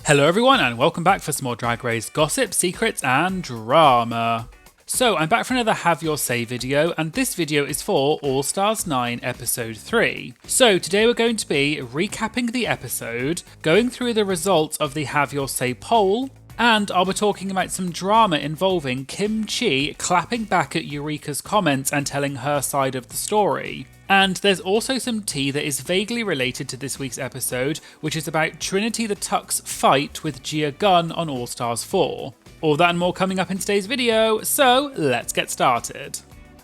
Hello everyone and welcome back for some more Drag Race gossip, secrets and drama. So I'm back for another Have Your Say video, and this video is for All Stars 9 episode 3. So today we're going to be recapping the episode, going through the results of the Have Your Say poll, and I'll be talking about some drama involving Kim Chi clapping back at Eureka's comments and telling her side of the story. And there's also some tea that is vaguely related to this week's episode, which is about Trinity the Tuck's fight with Gia Gunn on All Stars 4. All that and more coming up in today's video, so let's get started.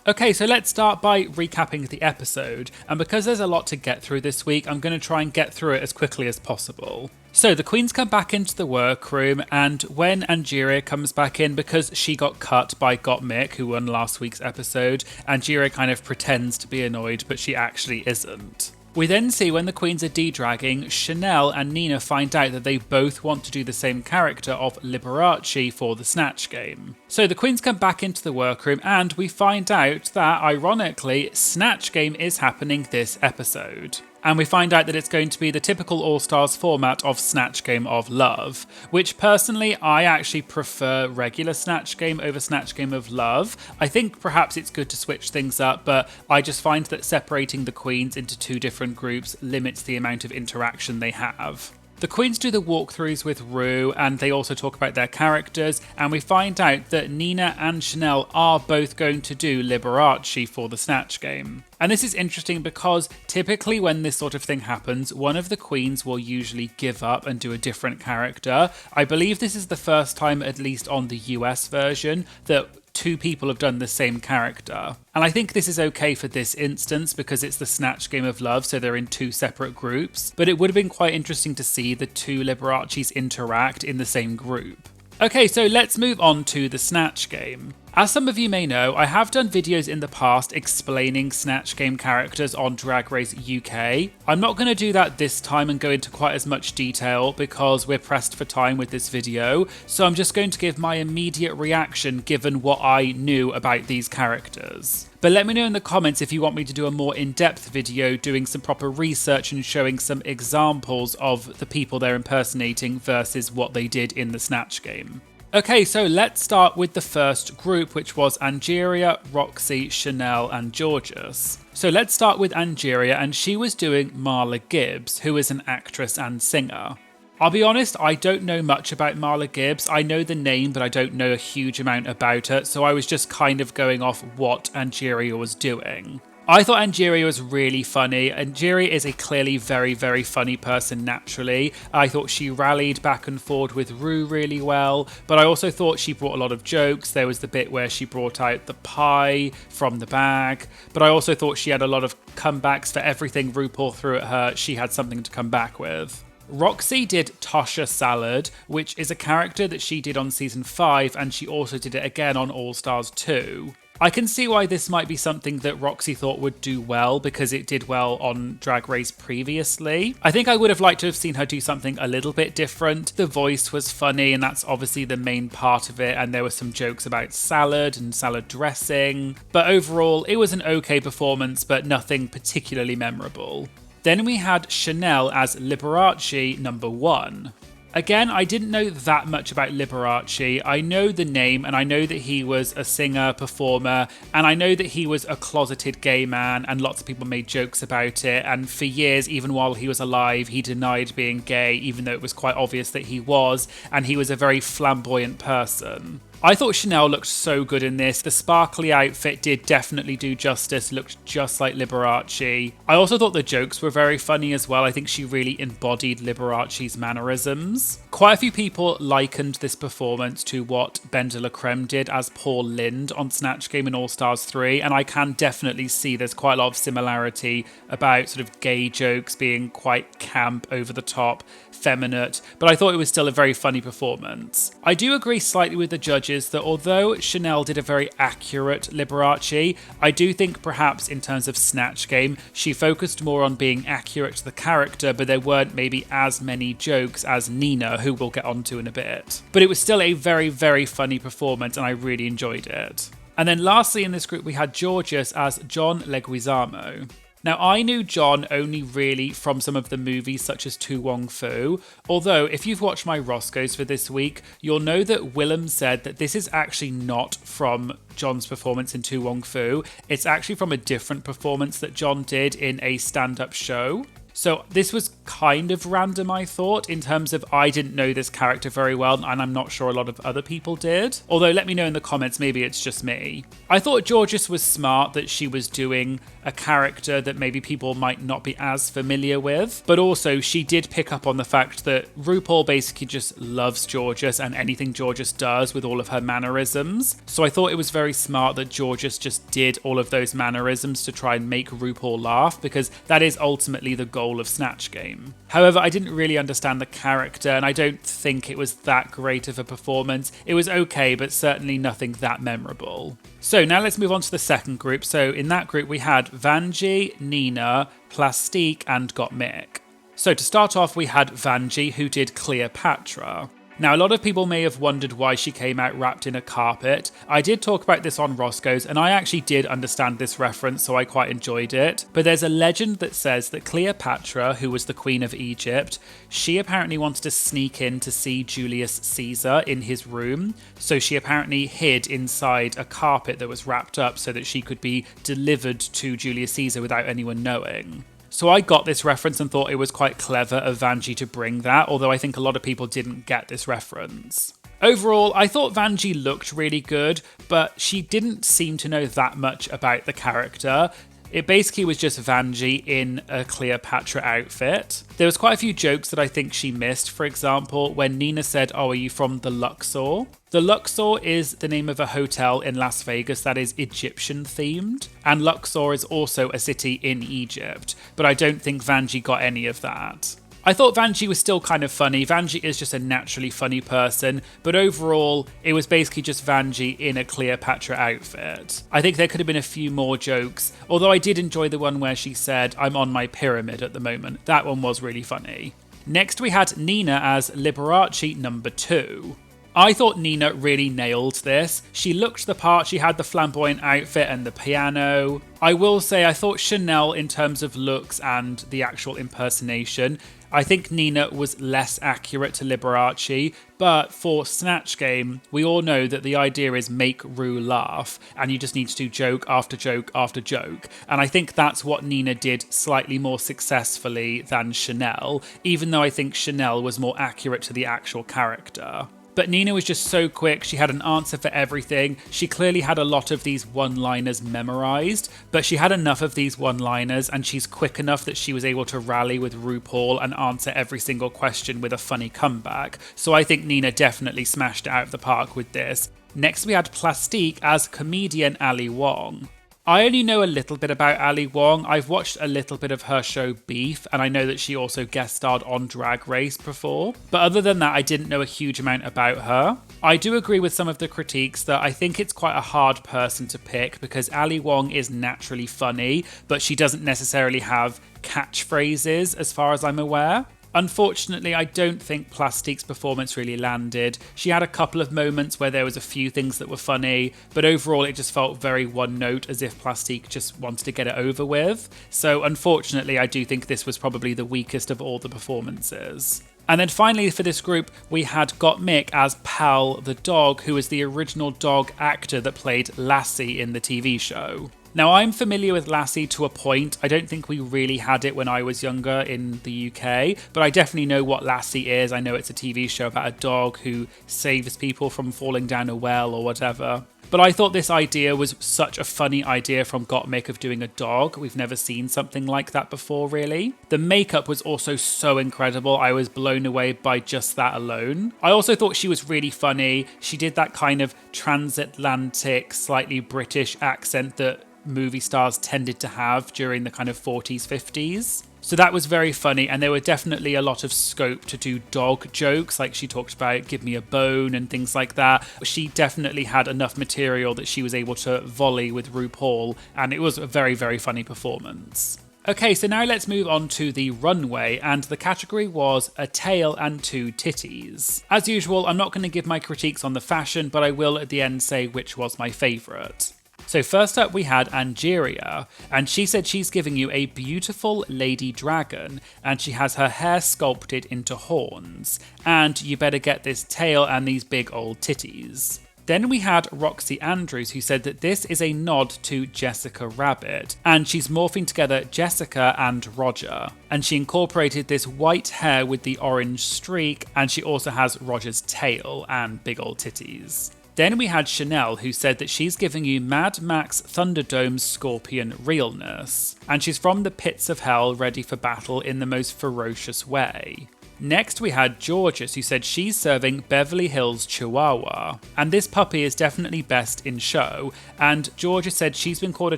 Okay, so let's start by recapping the episode, and because there's a lot to get through this week, I'm going to try and get through it as quickly as possible. So the queens come back into the workroom, and when Angeria comes back in, because she got cut by Gottmik, who won last week's episode, Angeria kind of pretends to be annoyed, but she actually isn't. We then see when the queens are de-dragging, Chanel and Nina find out that they both want to do the same character of Liberace for the Snatch Game. So the queens come back into the workroom and we find out that, ironically, Snatch Game is happening this episode. And we find out that it's going to be the typical All-Stars format of Snatch Game of Love, which personally I actually prefer regular Snatch Game over Snatch Game of Love. I think perhaps it's good to switch things up, but I just find that separating the queens into two different groups limits the amount of interaction they have. The queens do the walkthroughs with Ru, and they also talk about their characters, and we find out that Nina and Chanel are both going to do Liberace for the Snatch Game. And this is interesting because typically when this sort of thing happens, one of the queens will usually give up and do a different character. I believe this is the first time, at least on the US version, that two people have done the same character. And I think this is okay for this instance because it's the Snatch Game of Love, so they're in two separate groups. But it would have been quite interesting to see the two Liberaces interact in the same group. Okay, so let's move on to the Snatch Game. As some of you may know, I have done videos in the past explaining Snatch Game characters on Drag Race UK. I'm not going to do that this time and go into quite as much detail because we're pressed for time with this video, so I'm just going to give my immediate reaction given what I knew about these characters. But let me know in the comments if you want me to do a more in-depth video doing some proper research and showing some examples of the people they're impersonating versus what they did in the Snatch Game. Okay, so let's start with the first group, which was Angeria, Roxy, Chanel, and Georges. So let's start with Angeria, and she was doing Marla Gibbs, who is an actress and singer. I'll be honest, I don't know much about Marla Gibbs. I know the name, but I don't know a huge amount about her, so I was just kind of going off what Angeria was doing. I thought Angeria was really funny. Angeria is a clearly very, very funny person naturally. I thought she rallied back and forth with Ru really well, but I also thought she brought a lot of jokes. There was the bit where she brought out the pie from the bag, but I also thought she had a lot of comebacks. For everything RuPaul threw at her, she had something to come back with. Roxy did Tasha Salad, which is a character that she did on season 5, and she also did it again on All Stars 2. I can see why this might be something that Roxy thought would do well because it did well on Drag Race previously. I think I would have liked to have seen her do something a little bit different. The voice was funny and that's obviously the main part of it, and there were some jokes about salad and salad dressing. But overall, it was an okay performance, but nothing particularly memorable. Then we had Chanel as Liberace number 1. Again, I didn't know that much about Liberace. I know the name and I know that he was a singer, performer, and I know that he was a closeted gay man and lots of people made jokes about it. And for years, even while he was alive, he denied being gay, even though it was quite obvious that he was, and he was a very flamboyant person. I thought Chanel looked so good in this. The sparkly outfit did definitely do justice, looked just like Liberace. I also thought the jokes were very funny as well. I think she really embodied Liberace's mannerisms. Quite a few people likened this performance to what Ben de la Creme did as Paul Lynde on Snatch Game in All Stars 3, and I can definitely see there's quite a lot of similarity about sort of gay jokes being quite camp, over the top, feminine, but I thought it was still a very funny performance. I do agree slightly with the judges that although Chanel did a very accurate Liberace, I do think perhaps in terms of Snatch Game, she focused more on being accurate to the character, but there weren't maybe as many jokes as Nina, who we'll get onto in a bit. But it was still a very, very funny performance and I really enjoyed it. And then lastly in this group we had Georges as John Leguizamo. Now, I knew John only really from some of the movies such as To Wong Fu, although if you've watched my Roscoe's for this week, you'll know that Willem said that this is actually not from John's performance in To Wong Fu. It's actually from a different performance that John did in a stand-up show. So this was kind of random, I thought, in terms of I didn't know this character very well, and I'm not sure a lot of other people did. Although, let me know in the comments, maybe it's just me. I thought Georges was smart that she was doing a character that maybe people might not be as familiar with, but also she did pick up on the fact that RuPaul basically just loves Georges and anything Georges does with all of her mannerisms. So I thought it was very smart that Georges just did all of those mannerisms to try and make RuPaul laugh, because that is ultimately the goal of Snatch Game. However, I didn't really understand the character, and I don't think it was that great of a performance. It was okay, but certainly nothing that memorable. So now let's move on to the second group. So in that group we had Vanjie, Nina, Plastique and Gottmik. So to start off we had Vanjie, who did Cleopatra. Now, a lot of people may have wondered why she came out wrapped in a carpet. I did talk about this on Roscoe's, and I actually did understand this reference, so I quite enjoyed it. But there's a legend that says that Cleopatra, who was the Queen of Egypt, she apparently wanted to sneak in to see Julius Caesar in his room. So she apparently hid inside a carpet that was wrapped up so that she could be delivered to Julius Caesar without anyone knowing. So I got this reference and thought it was quite clever of Vanjie to bring that, although I think a lot of people didn't get this reference. Overall, I thought Vanjie looked really good, but she didn't seem to know that much about the character. It basically was just Vanjie in a Cleopatra outfit. There was quite a few jokes that I think she missed. For example, when Nina said, "Oh, are you from the Luxor?" The Luxor is the name of a hotel in Las Vegas that is Egyptian themed, and Luxor is also a city in Egypt, but I don't think Vanjie got any of that. I thought Vanjie was still kind of funny. Vanjie is just a naturally funny person, but overall, it was basically just Vanjie in a Cleopatra outfit. I think there could have been a few more jokes, although I did enjoy the one where she said, "I'm on my pyramid at the moment." That one was really funny. Next, we had Nina as Liberace number 2. I thought Nina really nailed this. She looked the part, she had the flamboyant outfit and the piano. I will say I thought Chanel, in terms of looks and the actual impersonation, I think Nina was less accurate to Liberace, but for Snatch Game, we all know that the idea is make Ru laugh, and you just need to do joke after joke after joke. And I think that's what Nina did slightly more successfully than Chanel, even though I think Chanel was more accurate to the actual character. But Nina was just so quick, she had an answer for everything. She clearly had a lot of these one-liners memorized, but she had enough of these one-liners and she's quick enough that she was able to rally with RuPaul and answer every single question with a funny comeback. So I think Nina definitely smashed it out of the park with this. Next we had Plastique as comedian Ali Wong. I only know a little bit about Ali Wong. I've watched a little bit of her show Beef, and I know that she also guest starred on Drag Race before. But other than that, I didn't know a huge amount about her. I do agree with some of the critiques that I think it's quite a hard person to pick because Ali Wong is naturally funny, but she doesn't necessarily have catchphrases as far as I'm aware. Unfortunately, I don't think Plastique's performance really landed. She had a couple of moments where there was a few things that were funny, but overall it just felt very one note, as if Plastique just wanted to get it over with. So unfortunately, I do think this was probably the weakest of all the performances. And then finally for this group, we had Gottmik as Pal the dog, who was the original dog actor that played Lassie in the TV show. Now, I'm familiar with Lassie to a point. I don't think we really had it when I was younger in the UK, but I definitely know what Lassie is. I know it's a TV show about a dog who saves people from falling down a well or whatever. But I thought this idea was such a funny idea from Gottmik of doing a dog. We've never seen something like that before, really. The makeup was also so incredible. I was blown away by just that alone. I also thought she was really funny. She did that kind of transatlantic, slightly British accent that movie stars tended to have during the kind of 40s, 50s. So that was very funny, and there were definitely a lot of scope to do dog jokes, like she talked about give me a bone and things like that. She definitely had enough material that she was able to volley with RuPaul, and it was a very, very funny performance. Okay, so now let's move on to the runway, and the category was a tail and 2 titties. As usual, I'm not going to give my critiques on the fashion, but I will at the end say which was my favourite. So first up we had Angeria, and she said she's giving you a beautiful lady dragon, and she has her hair sculpted into horns, and you better get this tail and these big old titties. Then we had Roxy Andrews, who said that this is a nod to Jessica Rabbit, and she's morphing together Jessica and Roger. And she incorporated this white hair with the orange streak, and she also has Roger's tail and big old titties. Then we had Chanel, who said that she's giving you Mad Max Thunderdome's Scorpion realness, and she's from the pits of hell, ready for battle in the most ferocious way. Next we had Georges, who said she's serving Beverly Hills Chihuahua, and this puppy is definitely best in show, and Georges said she's been called a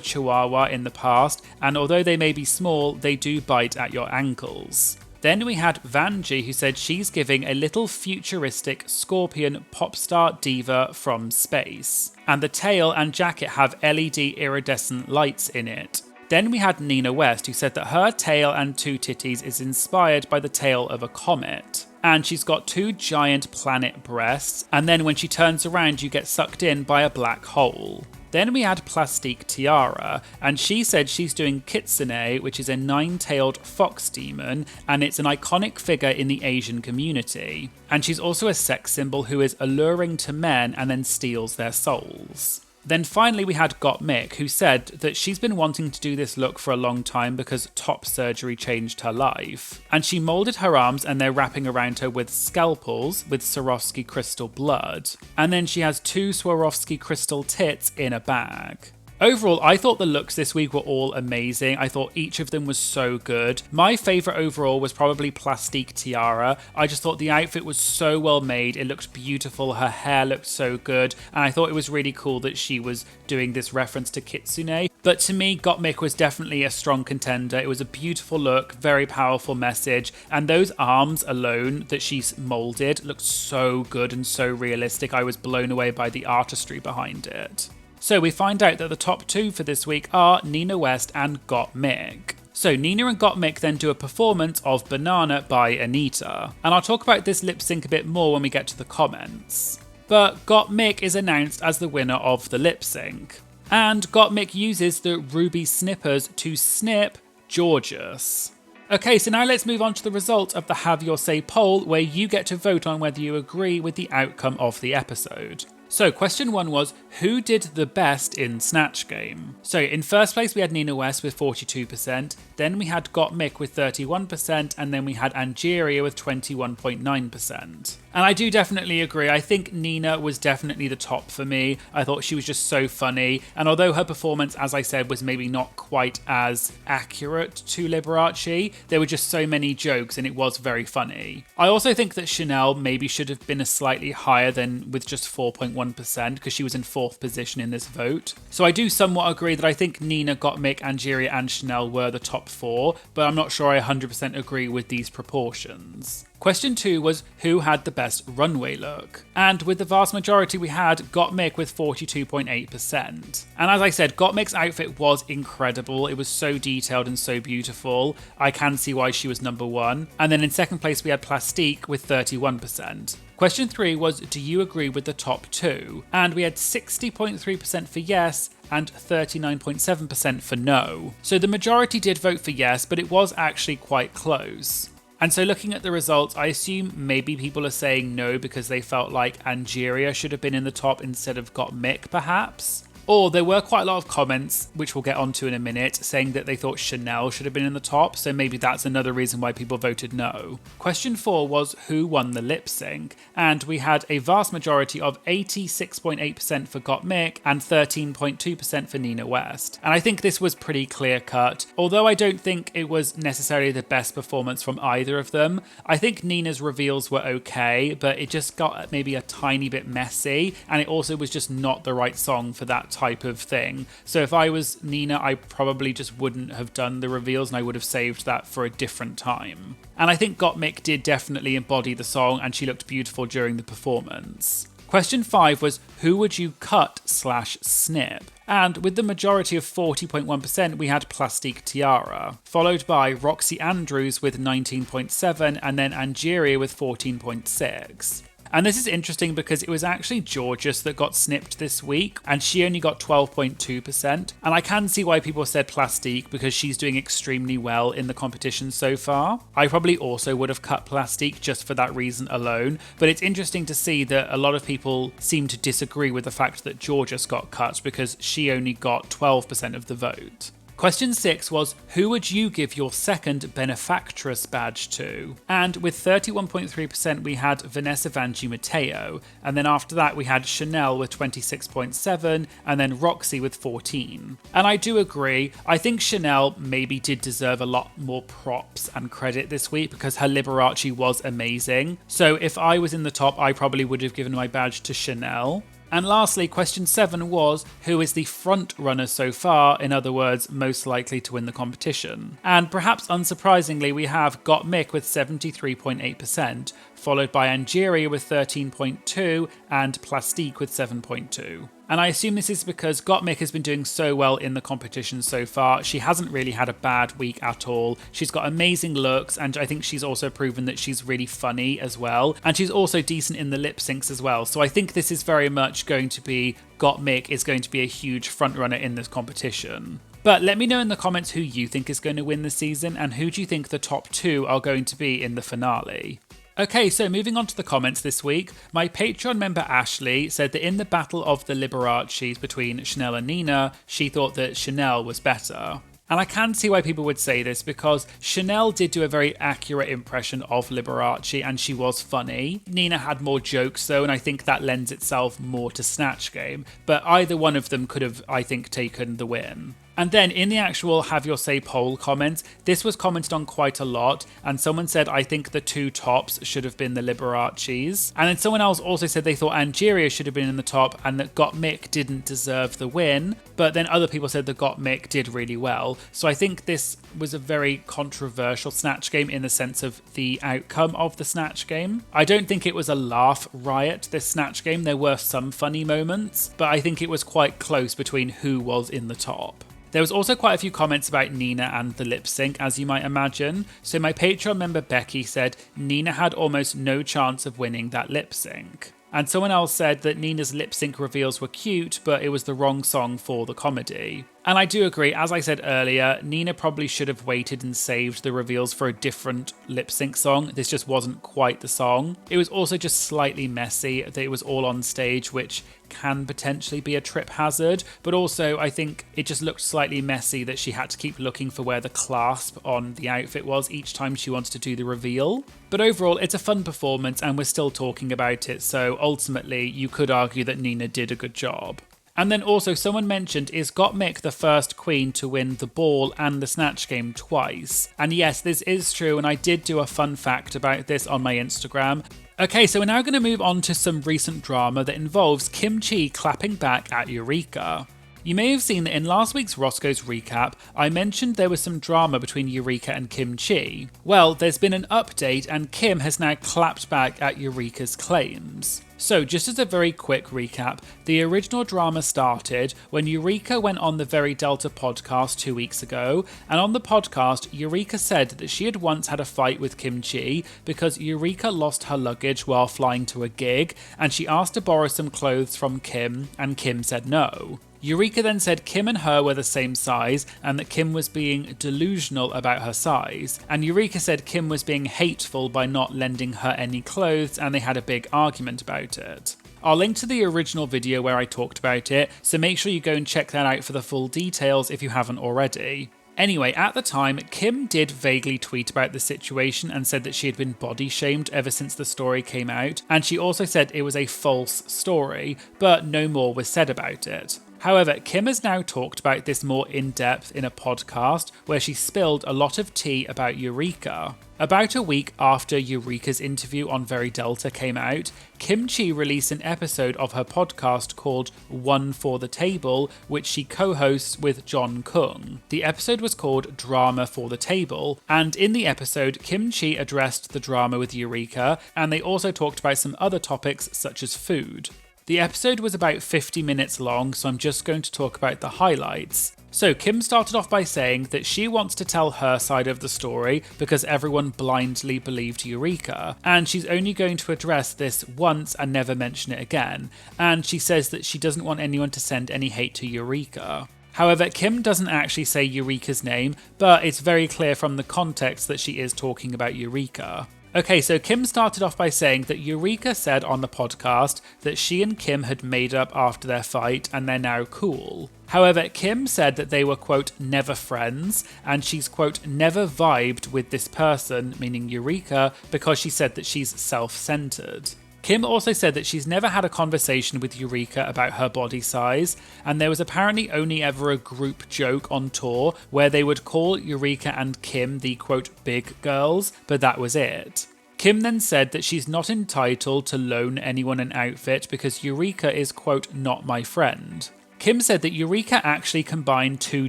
Chihuahua in the past, and although they may be small, they do bite at your ankles. Then we had Vanjie, who said she's giving a little futuristic scorpion pop star diva from space, and the tail and jacket have LED iridescent lights in it. Then we had Nina West, who said that her tail and two titties is inspired by the tail of a comet. And she's got two giant planet breasts, and then when she turns around you get sucked in by a black hole. Then we had Plastique Tiara, and she said she's doing Kitsune, which is a 9-tailed fox demon, and it's an iconic figure in the Asian community. And she's also a sex symbol who is alluring to men and then steals their souls. Then finally we had Gottmik, who said that she's been wanting to do this look for a long time because top surgery changed her life. And she moulded her arms and they're wrapping around her with scalpels with Swarovski crystal blood. And then she has 2 Swarovski crystal tits in a bag. Overall, I thought the looks this week were all amazing. I thought each of them was so good. My favourite overall was probably Plastique Tiara. I just thought the outfit was so well made. It looked beautiful. Her hair looked so good. And I thought it was really cool that she was doing this reference to Kitsune. But to me, Gottmik was definitely a strong contender. It was a beautiful look, very powerful message. And those arms alone that she's moulded looked so good and so realistic. I was blown away by the artistry behind it. So we find out that the top 2 for this week are Nina West and Gottmik. So Nina and Gottmik then do a performance of Banana by Anita. And I'll talk about this lip sync a bit more when we get to the comments. But Gottmik is announced as the winner of the lip sync. And Gottmik uses the ruby snippers to snip Georges. Okay, so now let's move on to the result of the Have Your Say poll, where you get to vote on whether you agree with the outcome of the episode. So question 1 was, who did the best in Snatch Game? So in first place we had Nina West with 42%, then we had Gottmik with 31%, and then we had Angeria with 21.9%. And I do definitely agree. I think Nina was definitely the top for me. I thought she was just so funny. And although her performance, as I said, was maybe not quite as accurate to Liberace, there were just so many jokes and it was very funny. I also think that Chanel maybe should have been a slightly higher than with just 4.1% because she was in 4th position in this vote. So I do somewhat agree that I think Nina, Gottmik, Angeria and Chanel were the top 4, but I'm not sure I 100% agree with these proportions. Question 2 was who had the best runway look? And with the vast majority we had Gottmik with 42.8%. And as I said, Gottmik's outfit was incredible. It was so detailed and so beautiful. I can see why she was number 1. And then in second place we had Plastique with 31%. Question 3 was, do you agree with the top 2? And we had 60.3% for yes and 39.7% for no. So the majority did vote for yes, but it was actually quite close. And so looking at the results, I assume maybe people are saying no because they felt like Angeria should have been in the top instead of Gottmik, perhaps. Or there were quite a lot of comments, which we'll get onto in a minute, saying that they thought Chanel should have been in the top, so maybe that's another reason why people voted no. Question 4 was who won the lip sync, and we had a vast majority of 86.8% for Gottmik and 13.2% for Nina West. And I think this was pretty clear cut. Although I don't think it was necessarily the best performance from either of them, I think Nina's reveals were okay, but it just got maybe a tiny bit messy, and it also was just not the right song for that type of thing. So if I was Nina, I probably just wouldn't have done the reveals and I would have saved that for a different time. And I think Gottmik did definitely embody the song and she looked beautiful during the performance. Question 5 was who would you cut/snip? And with the majority of 40.1%, we had Plastique Tiara, followed by Roxy Andrews with 19.7% and then Angeria with 14.6%. And this is interesting because it was actually Georges that got snipped this week, and she only got 12.2%. And I can see why people said Plastique, because she's doing extremely well in the competition so far. I probably also would have cut Plastique just for that reason alone, but it's interesting to see that a lot of people seem to disagree with the fact that Georges got cut because she only got 12% of the vote. Question 6 was, who would you give your second benefactress badge to? And with 31.3% we had Vanessa Vanjie Mateo, and then after that we had Chanel with 26.7 and then Roxy with 14. And I do agree, I think Chanel maybe did deserve a lot more props and credit this week because her Liberace was amazing. So if I was in the top, I probably would have given my badge to Chanel. And lastly, question 7 was, who is the front runner so far, in other words, most likely to win the competition? And perhaps unsurprisingly, we have Got Mick with 73.8%, followed by Angeria with 13.2% and Plastique with 7.2%. And I assume this is because Gottmik has been doing so well in the competition so far. She hasn't really had a bad week at all. She's got amazing looks, and I think she's also proven that she's really funny as well. And she's also decent in the lip syncs as well. So I think this is very much going to be, Gottmik is going to be a huge frontrunner in this competition. But let me know in the comments who you think is going to win this season, and who do you think the top 2 are going to be in the finale. Okay, so moving on to the comments this week, my Patreon member Ashley said that in the battle of the Liberaces between Chanel and Nina, she thought that Chanel was better. And I can see why people would say this because Chanel did do a very accurate impression of Liberace and she was funny. Nina had more jokes though, and I think that lends itself more to Snatch Game, but either one of them could have, I think, taken the win. And then in the actual Have Your Say poll comments, this was commented on quite a lot, and someone said, I think the 2 tops should have been the Liberaces. And then someone else also said they thought Angeria should have been in the top and that Gottmik didn't deserve the win, but then other people said that Gottmik did really well. So I think this was a very controversial Snatch Game in the sense of the outcome of the Snatch Game. I don't think it was a laugh riot, this Snatch Game. There were some funny moments, but I think it was quite close between who was in the top. There was also quite a few comments about Nina and the lip sync, as you might imagine. So my Patreon member Becky said Nina had almost no chance of winning that lip sync. And someone else said that Nina's lip sync reveals were cute, but it was the wrong song for the comedy. And I do agree, as I said earlier, Nina probably should have waited and saved the reveals for a different lip sync song. This just wasn't quite the song. It was also just slightly messy that it was all on stage, which can potentially be a trip hazard, but also I think it just looked slightly messy that she had to keep looking for where the clasp on the outfit was each time she wanted to do the reveal. But overall, it's a fun performance and we're still talking about it, so ultimately you could argue that Nina did a good job. And then also someone mentioned, is Gottmik the first queen to win the ball and the Snatch Game twice? And yes, this is true, and I did do a fun fact about this on my Instagram. Okay, so we're now going to move on to some recent drama that involves Kim Chi clapping back at Eureka. You may have seen that in last week's Roscoe's recap, I mentioned there was some drama between Eureka and Kim Chi. Well, there's been an update and Kim has now clapped back at Eureka's claims. So just as a very quick recap, the original drama started when Eureka went on the Very Delta podcast 2 weeks ago, and on the podcast, Eureka said that she had once had a fight with Kim Chi because Eureka lost her luggage while flying to a gig, and she asked to borrow some clothes from Kim, and Kim said no. Eureka then said Kim and her were the same size and that Kim was being delusional about her size, and Eureka said Kim was being hateful by not lending her any clothes, and they had a big argument about it. I'll link to the original video where I talked about it, so make sure you go and check that out for the full details if you haven't already. Anyway, at the time, Kim did vaguely tweet about the situation and said that she had been body shamed ever since the story came out, and she also said it was a false story, but no more was said about it. However, Kim has now talked about this more in depth in a podcast where she spilled a lot of tea about Eureka. About a week after Eureka's interview on Very Delta came out, Kim Chi released an episode of her podcast called One for the Table, which she co-hosts with John Kung. The episode was called Drama for the Table, and in the episode, Kim Chi addressed the drama with Eureka, and they also talked about some other topics such as food. The episode was about 50 minutes long, so I'm just going to talk about the highlights. So Kim started off by saying that she wants to tell her side of the story because everyone blindly believed Eureka, and she's only going to address this once and never mention it again, and she says that she doesn't want anyone to send any hate to Eureka. However, Kim doesn't actually say Eureka's name, but it's very clear from the context that she is talking about Eureka. Okay, so Kim started off by saying that Eureka said on the podcast that she and Kim had made up after their fight and they're now cool. However, Kim said that they were, quote, never friends, and she's, quote, never vibed with this person, meaning Eureka, because she said that she's self-centered. Kim also said that she's never had a conversation with Eureka about her body size, and there was apparently only ever a group joke on tour where they would call Eureka and Kim the, quote, big girls, but that was it. Kim then said that she's not entitled to loan anyone an outfit because Eureka is, quote, not my friend. Kim said that Eureka actually combined two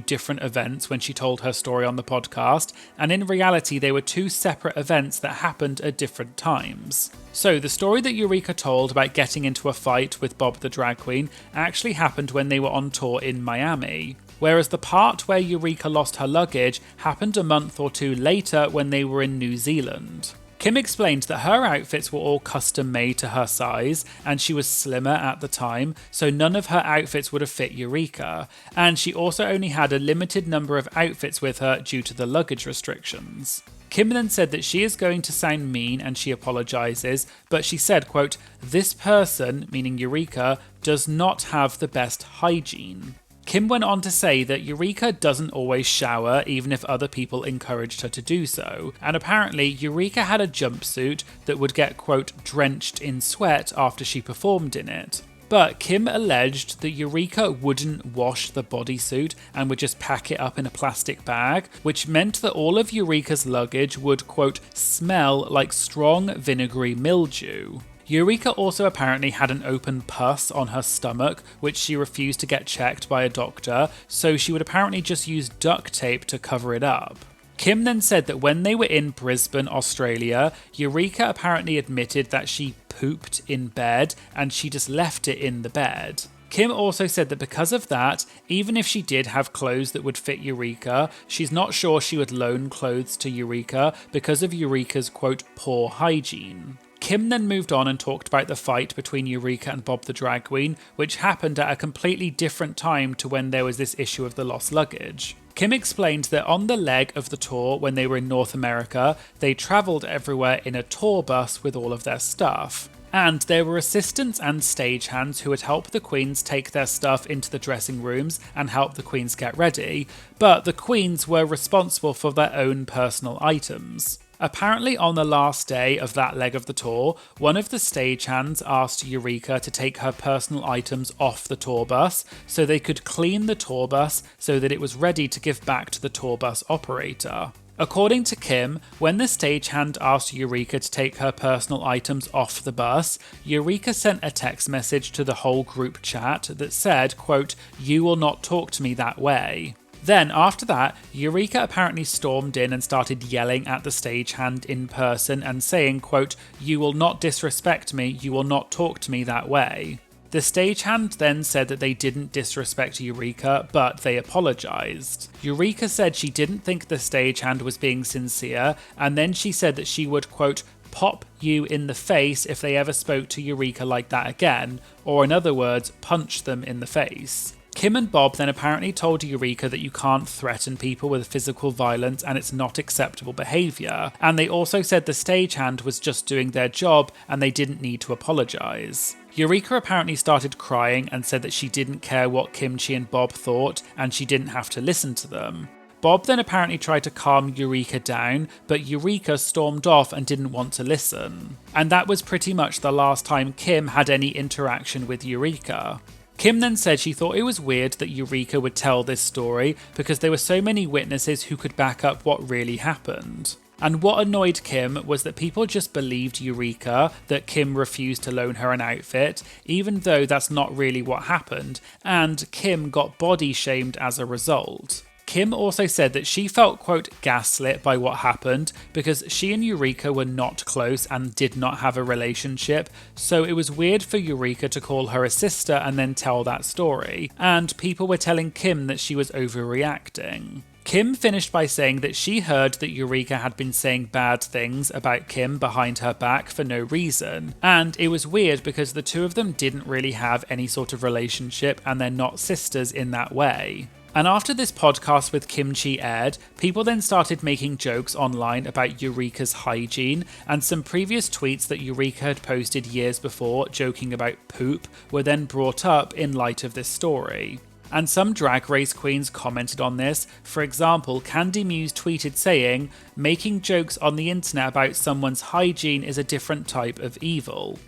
different events when she told her story on the podcast, and in reality they were two separate events that happened at different times. So the story that Eureka told about getting into a fight with Bob the drag queen actually happened when they were on tour in Miami, whereas the part where Eureka lost her luggage happened a month or two later when they were in New Zealand. Kim explained that her outfits were all custom made to her size, and she was slimmer at the time, so none of her outfits would have fit Eureka, and she also only had a limited number of outfits with her due to the luggage restrictions. Kim then said that she is going to sound mean and she apologises, but she said, quote, this person, meaning Eureka, does not have the best hygiene. Kim went on to say that Eureka doesn't always shower even if other people encouraged her to do so, and apparently Eureka had a jumpsuit that would get, quote, drenched in sweat after she performed in it. But Kim alleged that Eureka wouldn't wash the bodysuit and would just pack it up in a plastic bag, which meant that all of Eureka's luggage would, quote, smell like strong vinegary mildew. Eureka also apparently had an open pus on her stomach, which she refused to get checked by a doctor, so she would apparently just use duct tape to cover it up. Kim then said that when they were in Brisbane, Australia, Eureka apparently admitted that she pooped in bed and she just left it in the bed. Kim also said that because of that, even if she did have clothes that would fit Eureka, she's not sure she would loan clothes to Eureka because of Eureka's, quote, poor hygiene. Kim then moved on and talked about the fight between Eureka and Bob the drag queen, which happened at a completely different time to when there was this issue of the lost luggage. Kim explained that on the leg of the tour when they were in North America, they travelled everywhere in a tour bus with all of their stuff. And there were assistants and stagehands who would help the queens take their stuff into the dressing rooms and help the queens get ready, but the queens were responsible for their own personal items. Apparently on the last day of that leg of the tour, one of the stagehands asked Eureka to take her personal items off the tour bus so they could clean the tour bus so that it was ready to give back to the tour bus operator. According to Kim, when the stagehand asked Eureka to take her personal items off the bus, Eureka sent a text message to the whole group chat that said, quote, "You will not talk to me that way." Then, after that, Eureka apparently stormed in and started yelling at the stagehand in person and saying, quote, "You will not disrespect me, you will not talk to me that way." The stagehand then said that they didn't disrespect Eureka, but they apologised. Eureka said she didn't think the stagehand was being sincere, and then she said that she would, quote, "pop you in the face if they ever spoke to Eureka like that again," or in other words, punch them in the face. Kim and Bob then apparently told Eureka that you can't threaten people with physical violence and it's not acceptable behaviour, and they also said the stagehand was just doing their job and they didn't need to apologise. Eureka apparently started crying and said that she didn't care what Kimchi and Bob thought and she didn't have to listen to them. Bob then apparently tried to calm Eureka down, but Eureka stormed off and didn't want to listen. And that was pretty much the last time Kim had any interaction with Eureka. Kim then said she thought it was weird that Eureka would tell this story because there were so many witnesses who could back up what really happened. And what annoyed Kim was that people just believed Eureka that Kim refused to loan her an outfit, even though that's not really what happened, and Kim got body shamed as a result. Kim also said that she felt, quote, gaslit by what happened because she and Eureka were not close and did not have a relationship, so it was weird for Eureka to call her a sister and then tell that story, and people were telling Kim that she was overreacting. Kim finished by saying that she heard that Eureka had been saying bad things about Kim behind her back for no reason, and it was weird because the two of them didn't really have any sort of relationship and they're not sisters in that way. And after this podcast with Kimchi aired, people then started making jokes online about Eureka's hygiene, and some previous tweets that Eureka had posted years before joking about poop were then brought up in light of this story. And some Drag Race queens commented on this. For example, Candy Muse tweeted saying, "Making jokes on the internet about someone's hygiene is a different type of evil."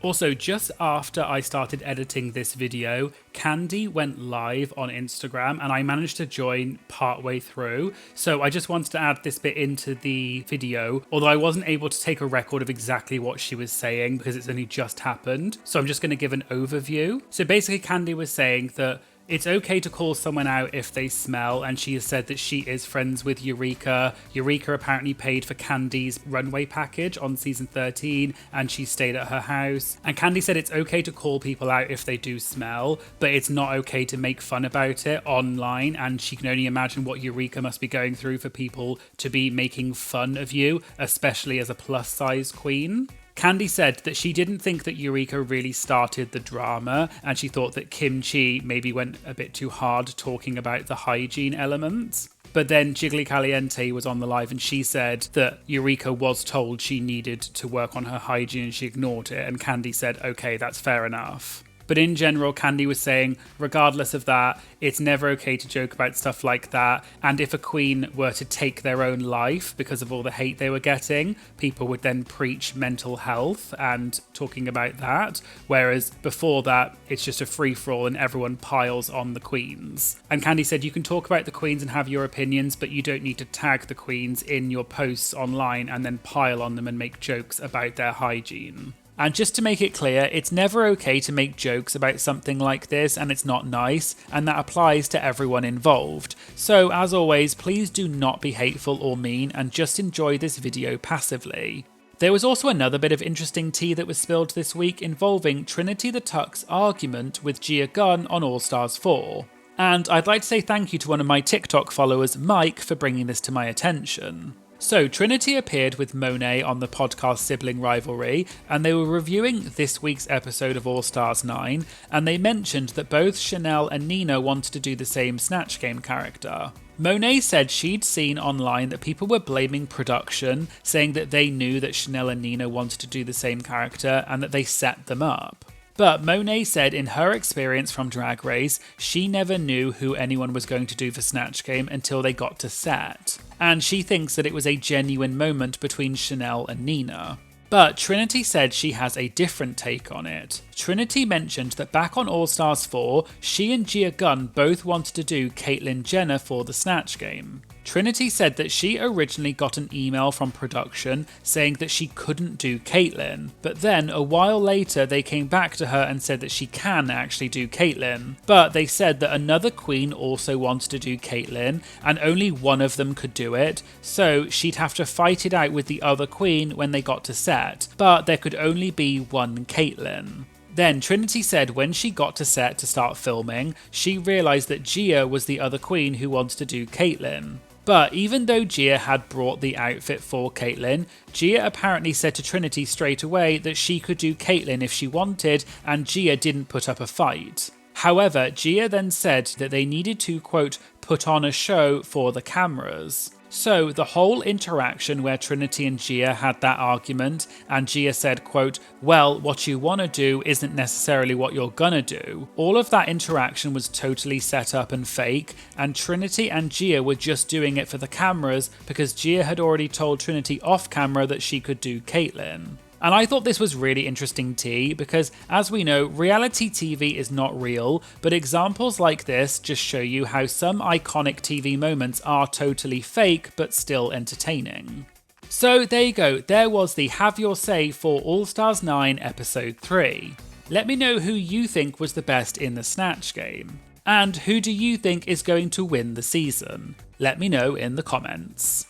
Also, just after I started editing this video, Candy went live on Instagram and I managed to join partway through. So I just wanted to add this bit into the video, although I wasn't able to take a record of exactly what she was saying because it's only just happened. So I'm just going to give an overview. So basically Candy was saying that it's okay to call someone out if they smell, and she has said that she is friends with Eureka. Eureka apparently paid for Candy's Runway package on season 13, and she stayed at her house. And Candy said it's okay to call people out if they do smell, but it's not okay to make fun about it online, and she can only imagine what Eureka must be going through for people to be making fun of you, especially as a plus-size queen. Candy said that she didn't think that Eureka really started the drama, and she thought that Kimchi maybe went a bit too hard talking about the hygiene elements. But then Jiggly Caliente was on the live and she said that Eureka was told she needed to work on her hygiene and she ignored it, and Candy said, okay, that's fair enough. But in general, Candy was saying, regardless of that, it's never okay to joke about stuff like that. And if a queen were to take their own life because of all the hate they were getting, people would then preach mental health and talking about that. Whereas before that, it's just a free-for-all and everyone piles on the queens. And Candy said, you can talk about the queens and have your opinions, but you don't need to tag the queens in your posts online and then pile on them and make jokes about their hygiene. And just to make it clear, it's never okay to make jokes about something like this, and it's not nice, and that applies to everyone involved. So as always, please do not be hateful or mean and just enjoy this video passively. There was also another bit of interesting tea that was spilled this week involving Trinity the Tuck's argument with Gia Gunn on All Stars 4. And I'd like to say thank you to one of my TikTok followers, Mike, for bringing this to my attention. So Trinity appeared with Monet on the podcast Sibling Rivalry, and they were reviewing this week's episode of All Stars 9, and they mentioned that both Chanel and Nina wanted to do the same Snatch Game character. Monet said she'd seen online that people were blaming production, saying that they knew that Chanel and Nina wanted to do the same character and that they set them up. But Monet said in her experience from Drag Race, she never knew who anyone was going to do for Snatch Game until they got to set. And she thinks that it was a genuine moment between Chanel and Nina. But Trinity said she has a different take on it. Trinity mentioned that back on All Stars 4, she and Gia Gunn both wanted to do Caitlyn Jenner for the Snatch Game. Trinity said that she originally got an email from production saying that she couldn't do Caitlyn, but then a while later they came back to her and said that she can actually do Caitlyn. But they said that another queen also wanted to do Caitlyn and only one of them could do it, so she'd have to fight it out with the other queen when they got to set, but there could only be one Caitlyn. Then Trinity said when she got to set to start filming, she realised that Gia was the other queen who wanted to do Caitlyn. But even though Gia had brought the outfit for Caitlyn, Gia apparently said to Trinity straight away that she could do Caitlyn if she wanted, and Gia didn't put up a fight. However, Gia then said that they needed to, quote, put on a show for the cameras. So the whole interaction where Trinity and Gia had that argument and Gia said, quote, well, what you want to do isn't necessarily what you're gonna do. All of that interaction was totally set up and fake, and Trinity and Gia were just doing it for the cameras because Gia had already told Trinity off camera that she could do Caitlyn. And I thought this was really interesting tea because, as we know, reality TV is not real, but examples like this just show you how some iconic TV moments are totally fake but still entertaining. So there you go, there was the Have Your Say for All Stars 9 Episode 3. Let me know who you think was the best in the Snatch Game. And who do you think is going to win the season? Let me know in the comments.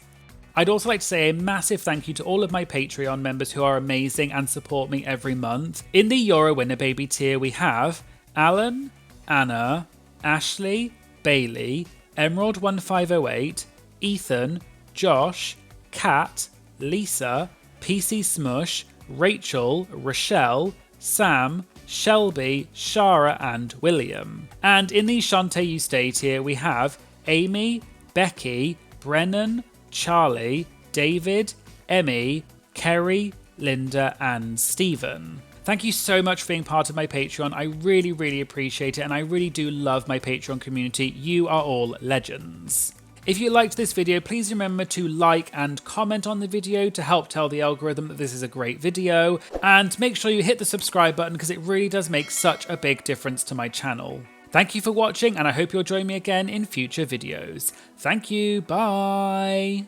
I'd also like to say a massive thank you to all of my Patreon members who are amazing and support me every month. In the You're a Winner Baby tier we have Alan, Anna, Ashley, Bailey, Emerald1508, Ethan, Josh, Kat, Lisa, PC Smush, Rachel, Rochelle, Sam, Shelby, Shara and William. And in the Shantae You Stay tier we have Amy, Becky, Brennan, Charlie, David, Emmy, Kerry, Linda and Stephen. Thank you so much for being part of my Patreon. I really appreciate it, and I really do love my Patreon community. You are all legends. If you liked this video, please remember to like and comment on the video to help tell the algorithm that this is a great video, and make sure you hit the subscribe button because it really does make such a big difference to my channel. Thank you for watching, and I hope you'll join me again in future videos. Thank you, bye!